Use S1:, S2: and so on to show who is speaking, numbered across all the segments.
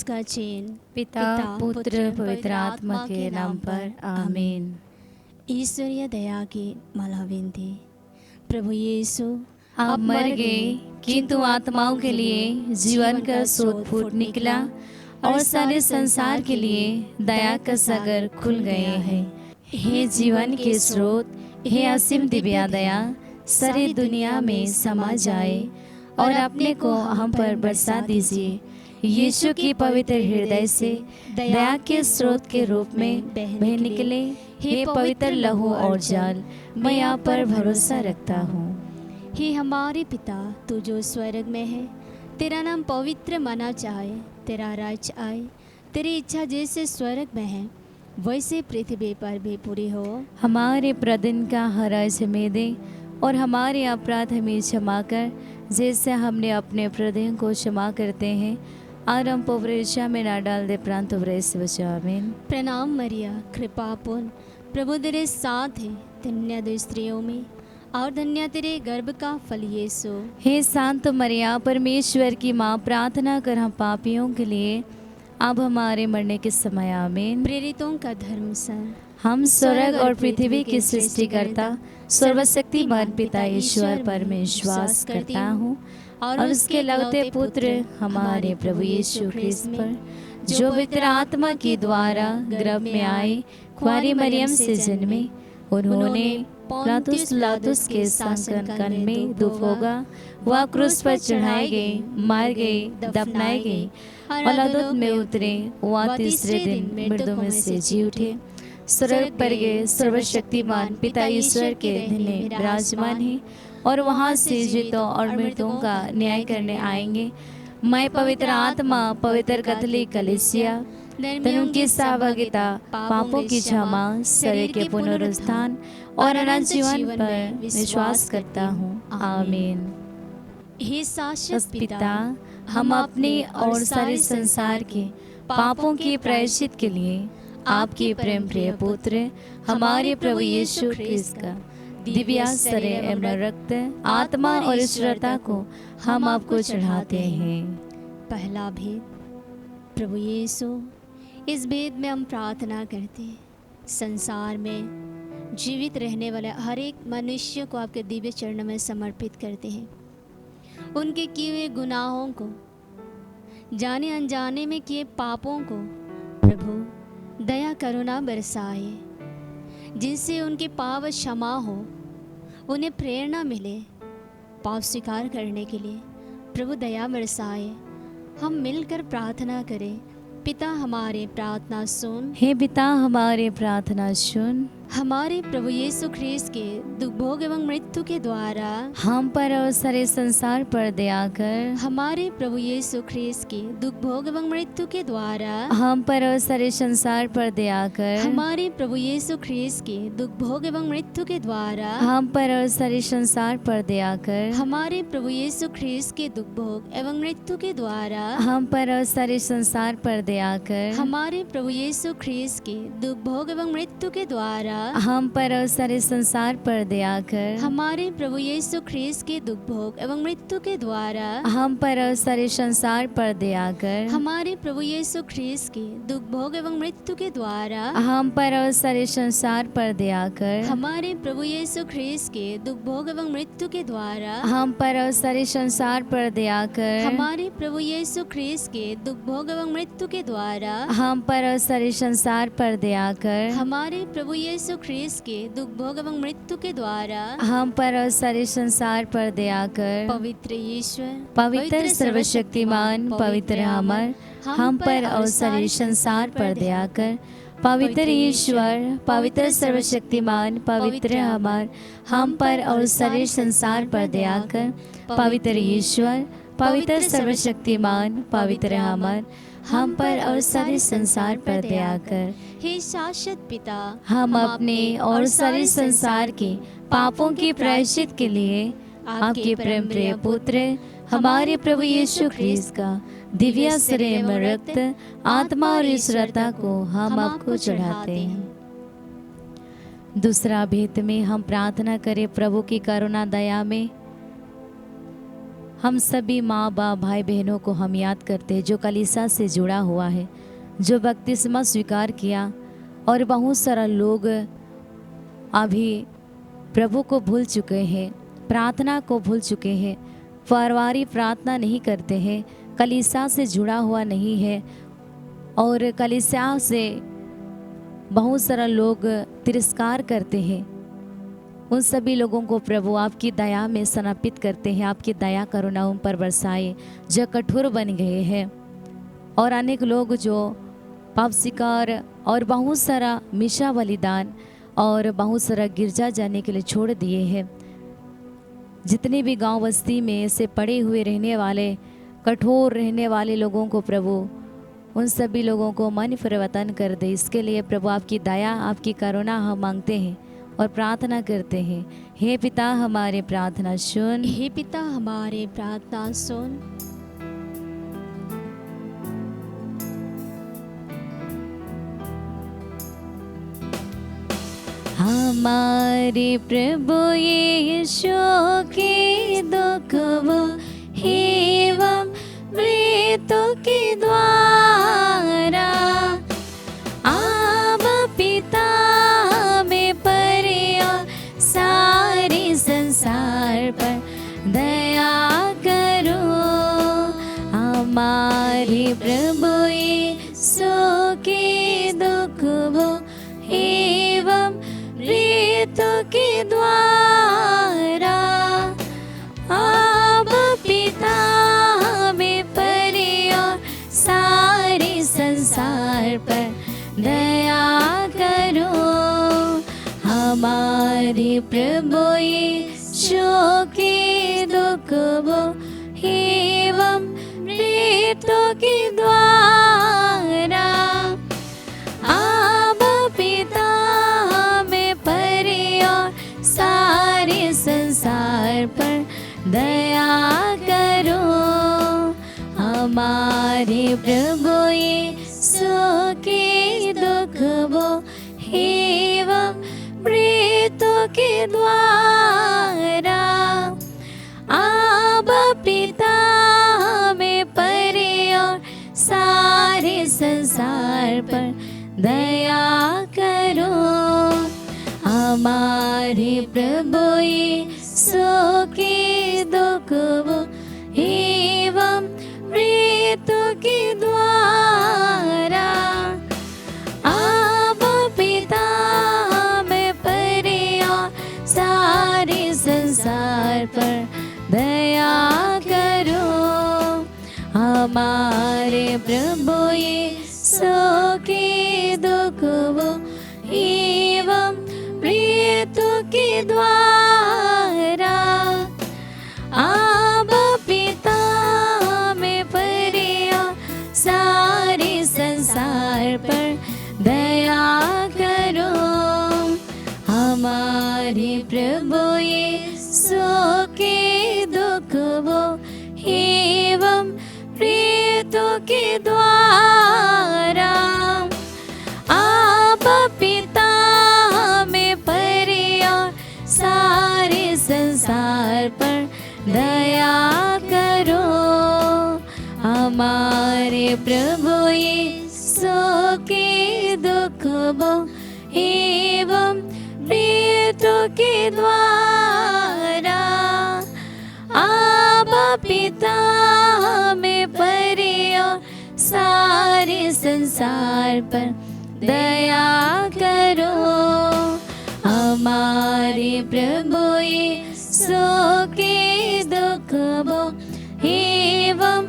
S1: का चिन्ह
S2: पिता पुत्र पवित्र आत्मा के नाम पर आमीन।
S1: ईश्वरीय दया की माला विनती। प्रभु यीशु,
S2: आप मर गए किंतु आत्माओं के लिए जीवन का स्रोत फूट निकला और सारे संसार के लिए दया का सागर खुल गए हैं। हे जीवन के स्रोत, हे असीम दिव्या दया, सारी दुनिया में समा जाए और अपने को हम पर बरसा दीजिए। यीशु की पवित्र हृदय से दया के स्रोत के रूप में बह निकले हे पवित्र लहू और जल, मैं आप पर भरोसा रखता हूँ।
S1: हे हमारे पिता, तू जो स्वर्ग में है, तेरा नाम पवित्र माना जाए, तेरा राज्य आए, तेरी इच्छा जैसे स्वर्ग में है वैसे पृथ्वी पर भी पूरी हो।
S2: हमारे प्रतिदिन का हर आज हमें दे और हमारे अपराध हमें क्षमा कर जैसे हमने अपने अपराधियों को क्षमा करते हैं, और हम परीक्षा में ना डाल दे परंतु बुराई से बचाओ। आमीन।
S1: प्रणाम मरिया, कृपा पूर्ण, प्रभु तेरे साथ है, धन्य तू स्त्रियों में और धन्य तेरे गर्भ का फल यीशु।
S2: हे शांत मरिया, परमेश्वर की माँ, प्रार्थना कर हम पापियों के लिए अब हमारे मरने के समय। आमीन।
S1: प्रेरितों का धर्म सर,
S2: हम स्वर्ग और पृथ्वी के सृष्टिकर्ता सर्वशक्तिमान पिता ईश्वर पर मैं विश्वास करता हूँ और उसके लौते पुत्र हमारे प्रभु यीशु ख्रिस्त पर, जो पवित्र आत्मा के द्वारा गर्भ में आए, कुंवारी मरियम से जन्मे, उन्होंने पिलातुस पिलातुस के शासन में दुख होगा, वह क्रूस पर चढ़ाए गए, मार गए, दफनाए गए और अधोलोक में उतरे, वह तीसरे दिन मृतों में से जी उठे, स्वर्ग पर गए, सर्वशक्तिमान पिता ईश्वर के धन्य विराजमान है और वहां से जीवितों और मृतों का न्याय करने आएंगे। मैं पवित्र आत्मा, पवित्र कैथोलिक कलीसिया, धर्म की सहभागिता, पापों की क्षमा, शरीर के पुनरुत्थान और अनंत जीवन पर विश्वास करता हूँ। आमीन।
S1: हे शाश्वत
S2: पिता, हम अपने और सारे संसार के पापों के प्रायश्चित के लिए आपके प्रेम प्रिय पुत्र हमारे प्रभु यीशु ख्रिस्त का दिव्य शरीर एवं रक्त, आत्मा और ईश्वरता को हम आपको चढ़ाते हैं।
S1: पहला भेद। प्रभु यीशु, इस भेद में हम प्रार्थना करते हैं, संसार में जीवित रहने वाले हर एक मनुष्य को आपके दिव्य चरणों में समर्पित करते हैं। उनके किए हुए गुनाहों को, जाने अनजाने में किए पापों को प्रभु दया करुणा बरसाए, जिनसे उनके पाप क्षमा हो, उन्हें प्रेरणा मिले पाप स्वीकार करने के लिए। प्रभु दया बरसाए। हम मिलकर प्रार्थना करें। पिता हमारे प्रार्थना सुन।
S2: हे पिता हमारे प्रार्थना सुन।
S1: हमारे प्रभु यीशु ख्रिस्त के दुख भोग एवं मृत्यु के द्वारा
S2: हम पर और सारे संसार पर दया कर।
S1: हमारे प्रभु यीशु ख्रिस्त के दुख भोग एवं मृत्यु के द्वारा
S2: हम पर और सारे संसार पर दया कर।
S1: हमारे प्रभु यीशु ख्रिस्त के दुख भोग एवं मृत्यु के द्वारा
S2: हम पर और सारे संसार पर दया कर।
S1: हमारे प्रभु यीशु ख्रिस्त के दुख भोग एवं मृत्यु के द्वारा
S2: हम पर और सारे संसार पर दया कर।
S1: हमारे प्रभु यीशु ख्रिस्त के दुख भोग एवं मृत्यु के द्वारा
S2: हम पर और सारे संसार पर दया कर।
S1: हमारे प्रभु यीशु ख्रिस्त के दुख भोग एवं मृत्यु के द्वारा
S2: हम पर और सारे संसार पर दया कर।
S1: हमारे प्रभु यीशु ख्रिस्त के दुख भोग एवं मृत्यु के द्वारा
S2: हम पर और सारे संसार पर दया कर।
S1: हमारे प्रभु यीशु ख्रिस्त के दुख भोग एवं मृत्यु के द्वारा
S2: हम पर और सारे संसार पर दया कर।
S1: हमारे प्रभु यीशु ख्रिस्त के दुख भोग एवं मृत्यु के द्वारा
S2: हम पर और सारे संसार पर दया कर।
S1: हमारे प्रभु यीशु ख्रिस्त के दुख भोग एवं मृत्यु के द्वारा
S2: हम पर और सारे संसार पर दया कर।
S1: पवित्र ईश्वर,
S2: पवित्र सर्वशक्तिमान, पवित्र अमर, हम पर और सारे संसार पर दया कर। पवित्र ईश्वर, पवित्र सर्वशक्तिमान, पवित्र अमर, हम पर और सारे संसार पर दया कर। पवित्र ईश्वर, पवित्र सर्वशक्तिमान, पवित्र अमर, हम पर और सारे संसार पर दया कर।
S1: हे शाश्वत पिता,
S2: हम अपने और सारे संसार के पापों के प्रायश्चित के लिए आपके प्रेम प्रिय पुत्र हमारे प्रभु यीशु ख्रिस्त का दिव्य शरीर एवं रक्त, आत्मा और ईश्वरता को हम आपको चढ़ाते हैं। दूसरा भेद में हम प्रार्थना करें, प्रभु की करुणा दया में हम सभी माँ बाप भाई बहनों को हम याद करते हैं जो कलीसिया से जुड़ा हुआ है, जो बपतिस्मा स्वीकार किया, और बहुत सारा लोग अभी प्रभु को भूल चुके हैं, प्रार्थना को भूल चुके हैं, पारिवारिक प्रार्थना नहीं करते हैं, कलीसिया से जुड़ा हुआ नहीं है, और कलीसिया से बहुत सारा लोग तिरस्कार करते हैं। उन सभी लोगों को प्रभु आपकी दया में समर्पित करते हैं। आपकी दया करुणा उन पर बरसाए जो कठोर बन गए हैं, और अनेक लोग जो पाप शिकार और बहुत सारा मिशा बलिदान और बहुत सारा गिरजा जाने के लिए छोड़ दिए हैं। जितने भी गांव बस्ती में ऐसे पड़े हुए रहने वाले, कठोर रहने वाले लोगों को प्रभु उन सभी लोगों को मन परिवर्तन कर दे। इसके लिए प्रभु आपकी दया, आपकी करुणा हम मांगते हैं और प्रार्थना करते हैं। हे पिता हमारे प्रार्थना सुन,
S1: हे पिता हमारे प्रार्थना सुन।
S2: हमारे प्रभु यीशु के दुख वो एवं मृत्यु के द्वारा आप पिता में परे और सारे संसार पर दया करो। हमारे प्रभु यीशु के दुख वो एवं मृत्यु के द्वारा आप पिता में परे और सारे संसार पर दया करो। हमारे प्रभु यीशु के दुख वो एवं मृत्यु के द्वारा आप पिता में परे और सारे संसार पर दया करो। हमारे प्रभु यीशु के दुख वो एवं मृत्यु के द्वारा आप पिता में परे और सारे संसार पर दया करो। हमारे प्रभु यीशु के दुख वो एवं मृत्यु के द्वारा आप पिता में परे और सारे संसार पर दया करो। हमारे प्रभु यीशु के दुख वो एवं मृत्यु के द्वारा आप पिता में परे और सारे संसार पर दया करो। हमारे प्रभु यीशु के दुख वो एवं मृत्यु के द्वारा आप पिता में परे और सारे संसार पर दया करो। हमारे प्रभु यीशु के दुख वो एवं मृत्यु के द्वारा आप पिता में परे और सारे संसार पर दया करो। हमारे प्रभु यीशु के दुख वो एवं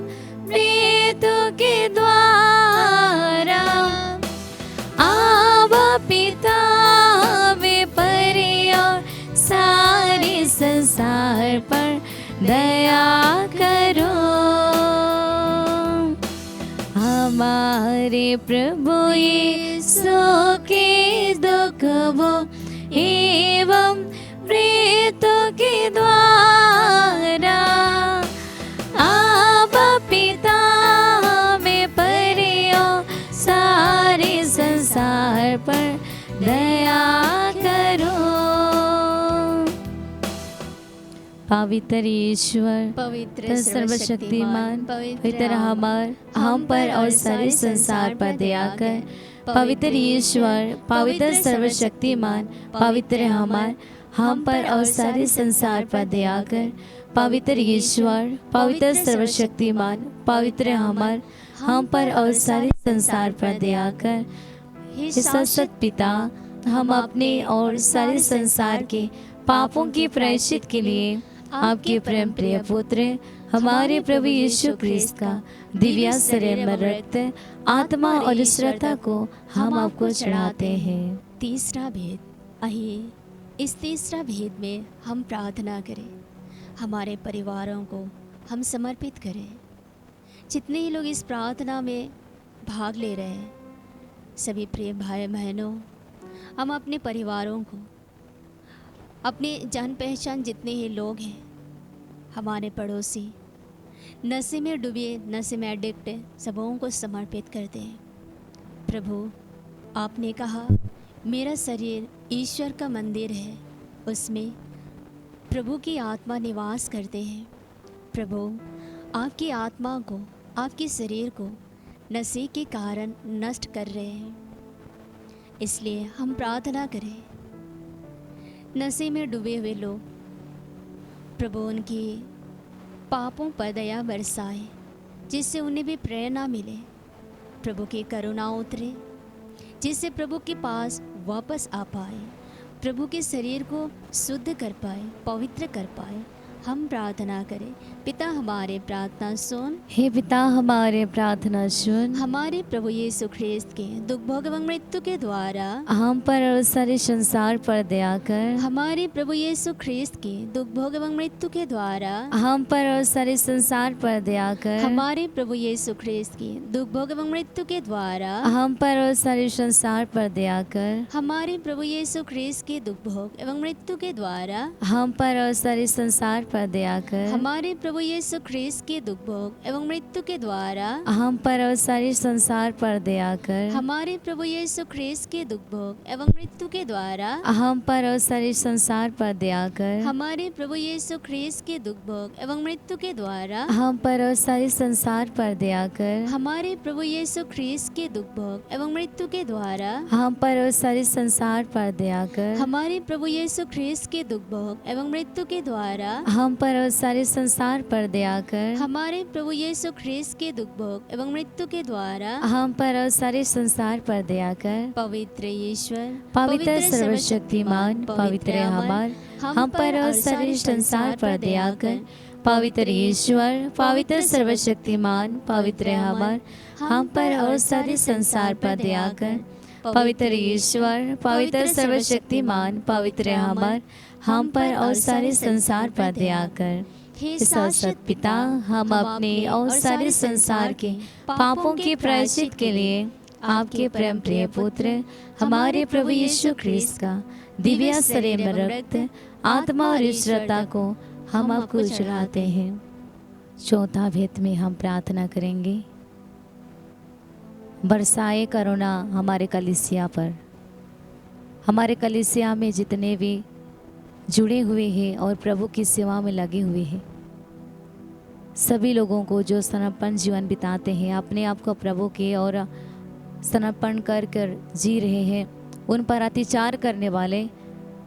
S2: मृत्यु के द्वारा आप पिता में परे और सारे संसार पर दया करो। हमारे प्रभु यीशु के दुख वो एवं मृत्यु के द्वारा आप पिता में परे और सारे संसार पर दया करो। पवित्र ईश्वर,
S1: पवित्र
S2: सर्वशक्तिमान, पवित्र हम पर और सारे संसार पर दया कर। पवित्र ईश्वर, पवित्र सर्वशक्तिमान, पवित्र हम पर और सारे संसार पर दया कर। पवित्र ईश्वर, पवित्र सर्वशक्तिमान, पवित्र हम पर और सारे संसार पर दया कर। हे शाश्वत पिता, हम अपने और सारे संसार के पापों की प्रायश्चित के लिए आपके प्रेम प्रिय पुत्र हमारे प्रभु यीशु क्रिस्त का दिव्य शरीर में रक्त, आत्मा और श्रद्धा को हम आपको चढ़ाते हैं।
S1: तीसरा भेद। आइए इस तीसरा भेद में हम प्रार्थना करें, हमारे परिवारों को हम समर्पित करें। जितने ही लोग इस प्रार्थना में भाग ले रहे हैं, सभी प्रिय भाई बहनों, हम अपने परिवारों को, अपने जान पहचान जितने ही लोग हैं, हमारे पड़ोसी, नशे में डूबे, नशे में एडिक्ट, सबों को समर्पित करते हैं। प्रभु, आपने कहा मेरा शरीर ईश्वर का मंदिर है, उसमें प्रभु की आत्मा निवास करते हैं। प्रभु, आपकी आत्मा को, आपके शरीर को नशे के कारण नष्ट कर रहे हैं, इसलिए हम प्रार्थना करें। नशे में डूबे हुए लोग, प्रभु उनकी पापों पर दया बरसाए, जिससे उन्हें भी प्रेरणा मिले, प्रभु की करुणा उतरे, जिससे प्रभु के पास वापस आ पाए, प्रभु के शरीर को शुद्ध कर पाए, पवित्र कर पाए। हम प्रार्थना करें। पिता, हमारे प्रार्थना सुन।
S2: हे पिता, हमारे प्रार्थना सुन।
S1: हमारे प्रभु यीशु ख्रिस्त के दुख भोग एवं मृत्यु के द्वारा
S2: हम पर और सारे संसार पर दया कर।
S1: हमारे प्रभु यीशु ख्रिस्त के दुख भोग एवं मृत्यु के द्वारा
S2: हम पर और सारे संसार पर दया कर।
S1: हमारे प्रभु यीशु ख्रिस्त के दुख भोग एवं मृत्यु के द्वारा
S2: हम पर और सारे संसार पर दया कर।
S1: हमारे प्रभु यीशु ख्रिस्त के दुख भोग एवं मृत्यु के द्वारा
S2: हम पर और सारे संसार पर दया कर।
S1: हमारे प्रभु यीशु ख्रिस्त के दुख भोग एवं मृत्यु के द्वारा
S2: हम पर और सारे संसार पर दया कर।
S1: हमारे प्रभु यीशु ख्रिस्त के दुख भोग एवं मृत्यु के द्वारा
S2: हम पर और सारे संसार पर दया कर।
S1: हमारे प्रभु यीशु ख्रिस्त के दुख भोग एवं मृत्यु के द्वारा
S2: हम पर और सारे संसार पर दया कर।
S1: हमारे प्रभु यीशु ख्रिस्त के दुख भोग एवं मृत्यु के द्वारा
S2: हम पर और सारे संसार पर दया कर।
S1: हमारे प्रभु यीशु ख्रिस्त के दुख भोग एवं मृत्यु के द्वारा
S2: हम पर और सारे संसार पर दया कर।
S1: हमारे प्रभु यीशु ख्रिस्त के दुख भोग एवं मृत्यु के द्वारा
S2: हम पर और सारे संसार पर दया कर।
S1: पवित्र ईश्वर,
S2: पवित्र सर्वशक्तिमान, पवित्र हम पर और सारे संसार पर दया कर। पवित्र ईश्वर, पवित्र सर्वशक्तिमान, पवित्र हम पर और सारे संसार पर दया कर। पवित्र ईश्वर, पवित्र सर्वशक्तिमान, पवित्र हम पर और सारे संसार पर दया कर।
S1: हे
S2: शाश्वत पिता, हम अपने और सारे संसार के पापों के प्रायश्चित के लिए आपके प्रेम प्रिय पुत्र हमारे प्रभु यीशु ख्रिस्त का दिव्य शरीर में रक्त, आत्मा और श्रद्धा को हम आपको चढ़ाते हैं। चौथा भेद में हम प्रार्थना करेंगे। बरसाए करुणा हमारे कलीसिया पर। हमारे कलीसिया में जितने भी जुड़े हुए हैं और प्रभु की सेवा में लगे हुए हैं, सभी लोगों को जो समर्पण जीवन बिताते हैं, अपने आप को प्रभु के और समर्पण कर कर जी रहे हैं, उन पर अत्याचार करने वाले,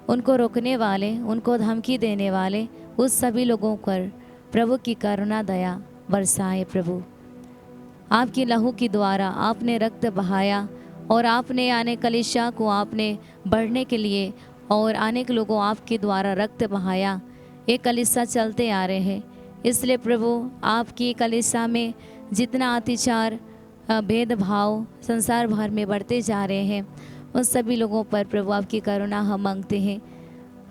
S2: उनको रोकने वाले, उनको धमकी देने वाले, उस सभी लोगों पर प्रभु की करुणा दया बरसाए। प्रभु, आपकी लहू के द्वारा आपने रक्त बहाया और आपने आने कलीसिया को आपने बढ़ने के लिए और अनेक लोगों आपके द्वारा रक्त बहाया। एक कलीसिया चलते आ रहे हैं, इसलिए प्रभु आपकी कलीसिया में जितना अत्याचार, भेदभाव संसार भर में बढ़ते जा रहे हैं, उन सभी लोगों पर प्रभु आपकी करुणा हम मांगते हैं।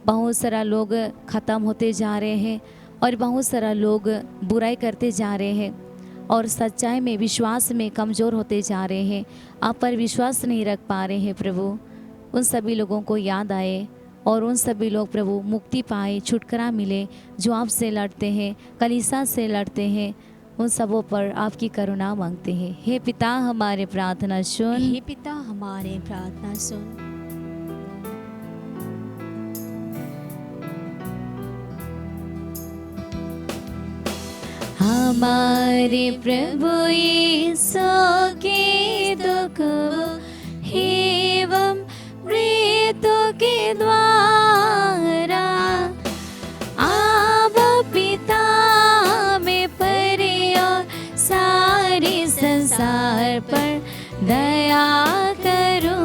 S2: बहुत सारा लोग ख़त्म होते जा रहे हैं और बहुत सारा लोग बुराई करते जा रहे हैं और सच्चाई में, विश्वास में कमज़ोर होते जा रहे हैं, आप पर विश्वास नहीं रख पा रहे हैं। प्रभु, उन सभी लोगों को याद आए और उन सभी लोग प्रभु मुक्ति पाए, छुटकारा मिले, जो आपसे लड़ते हैं, कलीसिया से लड़ते हैं, उन सबों पर आपकी करुणा मांगते हैं। हे पिता, हमारे प्रार्थना सुन।
S1: हे पिता, हमारे प्रार्थना सुन।
S2: हमारे प्रभु यीशु के दुख एवं मृत्यु के द्वारा आप पिता में परे और सारे संसार पर दया करो।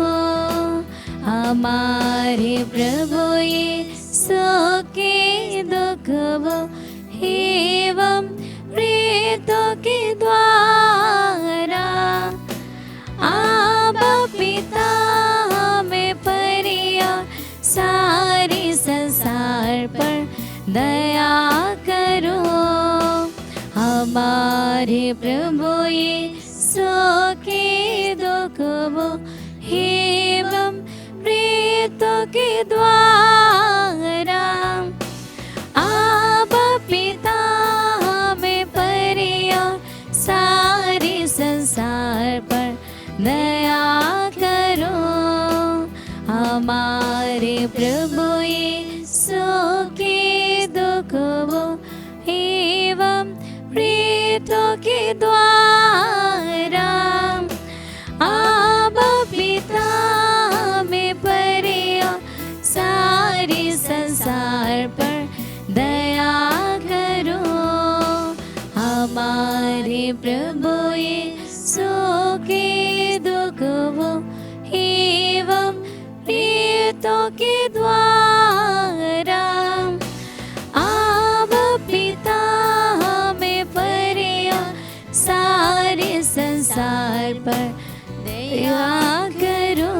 S2: हमारे प्रभु यीशु के दुख एवं मृत्यु के द्वारा आप पिता में परे और सारे संसार पर दया करो। हमारे प्रभु यीशु के दुख एवं मृत्यु के द्वारा आप पिता में परे और सारे संसार पर दया करो। हमारे प्रभु यीशु के दुख एवं मृत्यु के द्वारा आप पिता में परे और सारे संसार पर दया करो। हमारे प्रभु यीशु के दुख एवं मृत्यु के द्वारा आप पिता में परे और सारे संसार पर दया करो।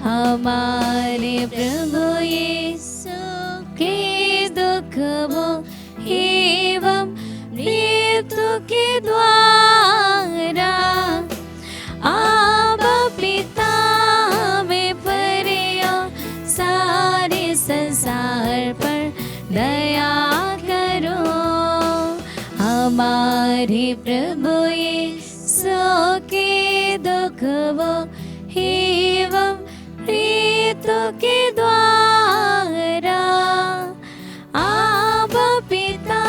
S2: हमारे प्रभु यीशु के दुख एवं मृत्यु के द्वारा आप पिता में परे और सारे संसार पर दया करो। हमारे प्रभु यीशु के दुख एवं मृत्यु के द्वारा आप पिता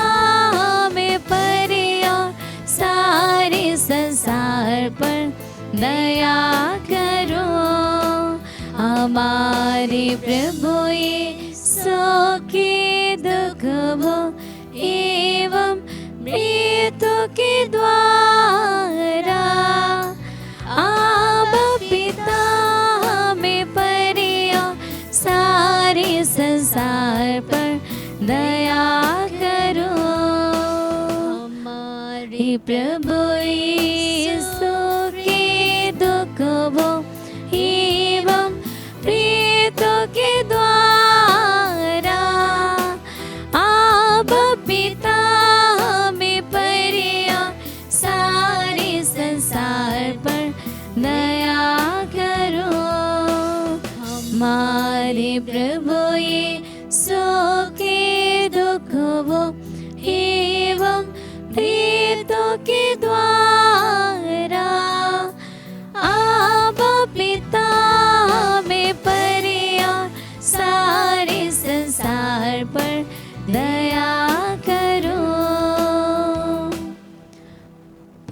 S2: में परे और सारे संसार पर दया करो। हमारे प्रभु यीशु के दुख एवं मृत्यु के द्वारा आप पिता में परे और सारे संसार पर दया करो। हमारे प्रभु यीशु के दुख एवं मृत्यु के द्वारा आप पिता में परे और सारे संसार पर दया करो। हमारे प्रभु यीशु के दुख एवं मृत्यु के द्वारा आप पिता में परे और सारे संसार पर दया करो।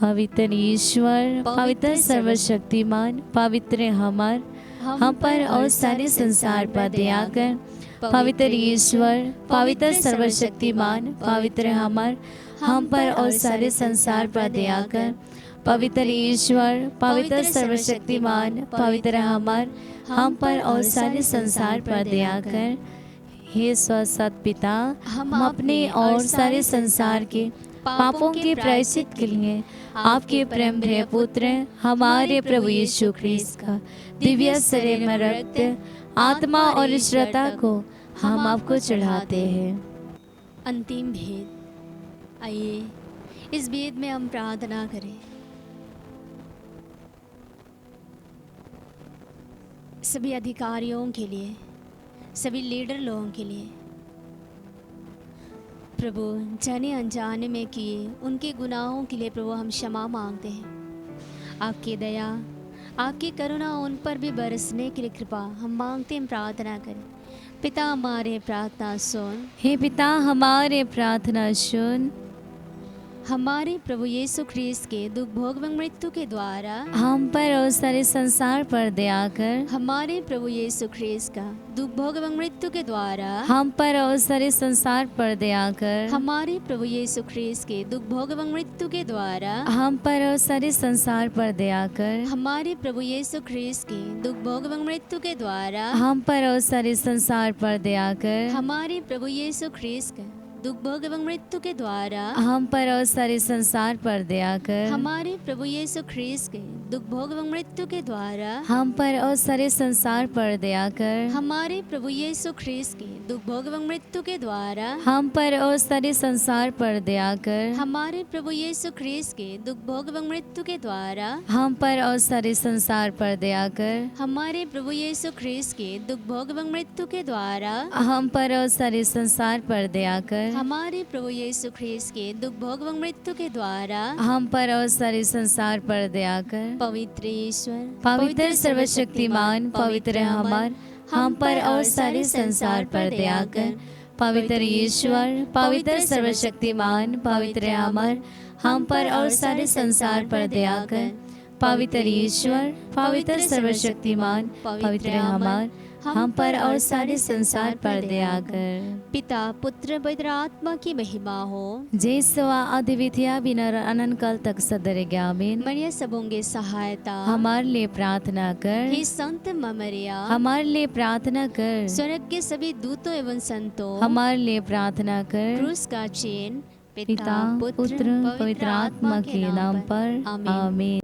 S2: पवित्र ईश्वर, पवित्र सर्वशक्तिमान, पवित्र हम पर और सारे संसार पर दया कर। पवित्र ईश्वर, पवित्र सर्वशक्तिमान, पवित्र हम पर और सारे संसार पर दया कर। पवित्र ईश्वर, पवित्र सर्वशक्तिमान, पवित्र हम पर और सारे संसार पर दया कर। हे स्वसत पिता, हम अपने और सारे संसार के पापों के प्रायश्चित के लिए आपके प्रेम भरे पुत्र हमारे प्रभु यीशु ख्रीस्त का दिव्य शरीर में रक्त, आत्मा और श्रद्धा को हम आपको चढ़ाते हैं।
S1: अंतिम भेद। आइए इस भेद में हम प्रार्थना करें। सभी अधिकारियों के लिए, सभी लीडर लोगों के लिए, प्रभु जाने अनजाने में किए उनके गुनाहों के लिए प्रभु हम क्षमा मांगते हैं। आपकी दया, आपकी करुणा उन पर भी बरसने के लिए कृपा हम मांगते हैं, प्रार्थना करें। पिता हमारे प्रार्थना सुन।
S2: हे पिता हमारे प्रार्थना सुन।
S1: हमारे प्रभु यीशु ख्रीस्त के दुख भोग एवं मृत्यु के द्वारा
S2: हम पर और सारे संसार पर दया कर।
S1: हमारे प्रभु यीशु ख्रीस्त का दुख भोग एवं मृत्यु के द्वारा
S2: हम पर और सारे संसार पर दया कर।
S1: हमारे प्रभु यीशु ख्रीस्त के दुख भोग एवं मृत्यु के द्वारा
S2: हम पर और सारे संसार पर दया कर।
S1: हमारे प्रभु यीशु ख्रीस्त के दुख भोग एवं मृत्यु के द्वारा
S2: हम पर और सारे संसार पर दया कर।
S1: हमारे प्रभु यीशु ख्रीस्त के दुख भोग एवं मृत्यु के द्वारा
S2: हम पर और सारे संसार पर दया कर।
S1: हमारे प्रभु यीशु ख्रीस्त के दुख भोग एवं मृत्यु के द्वारा
S2: हम पर और सारे संसार पर दया कर।
S1: हमारे प्रभु यीशु ख्रीस्त के दुख भोग एवं मृत्यु के द्वारा
S2: हम पर और सारे संसार पर दया कर।
S1: हमारे प्रभु यीशु ख्रीस्त के दुख भोग एवं मृत्यु के द्वारा
S2: हम पर और सारे संसार पर दया कर।
S1: हमारे प्रभु यीशु ख्रीस्त के दुख भोग एवं मृत्यु के द्वारा
S2: हम पर और सारे संसार पर दया कर।
S1: हमारे प्रभु यीशु ख्रीस्त के दुख भोग एवं मृत्यु के द्वारा
S2: हम पर और सारे संसार पर दया कर।
S1: पवित्र ईश्वर,
S2: पवित्र सर्वशक्तिमान, पवित्र हमार, हम पर और सारे संसार पर दया कर। पवित्र ईश्वर, पवित्र सर्वशक्तिमान, पवित्र हमार, हम पर और सारे संसार पर दया कर। पवित्र ईश्वर, पवित्र सर्वशक्तिमान, पवित्र हमार, हम पर और सारे संसार पर दया कर।
S1: पिता पुत्र पवित्र आत्मा की महिमा हो।
S2: जय सवा अद्वितीय बिना अनंत काल तक सदर आमीन।
S1: मरिया सबोंगे सहायता
S2: हमारे लिए प्रार्थना कर।
S1: हे संत मरिया
S2: हमारे लिए प्रार्थना कर।
S1: स्वर्ग के सभी दूतों एवं संतों
S2: हमारे लिए प्रार्थना कर।
S1: क्रूस का चैन
S2: पिता पुत्र पवित्र आत्मा के नाम पर आमीन।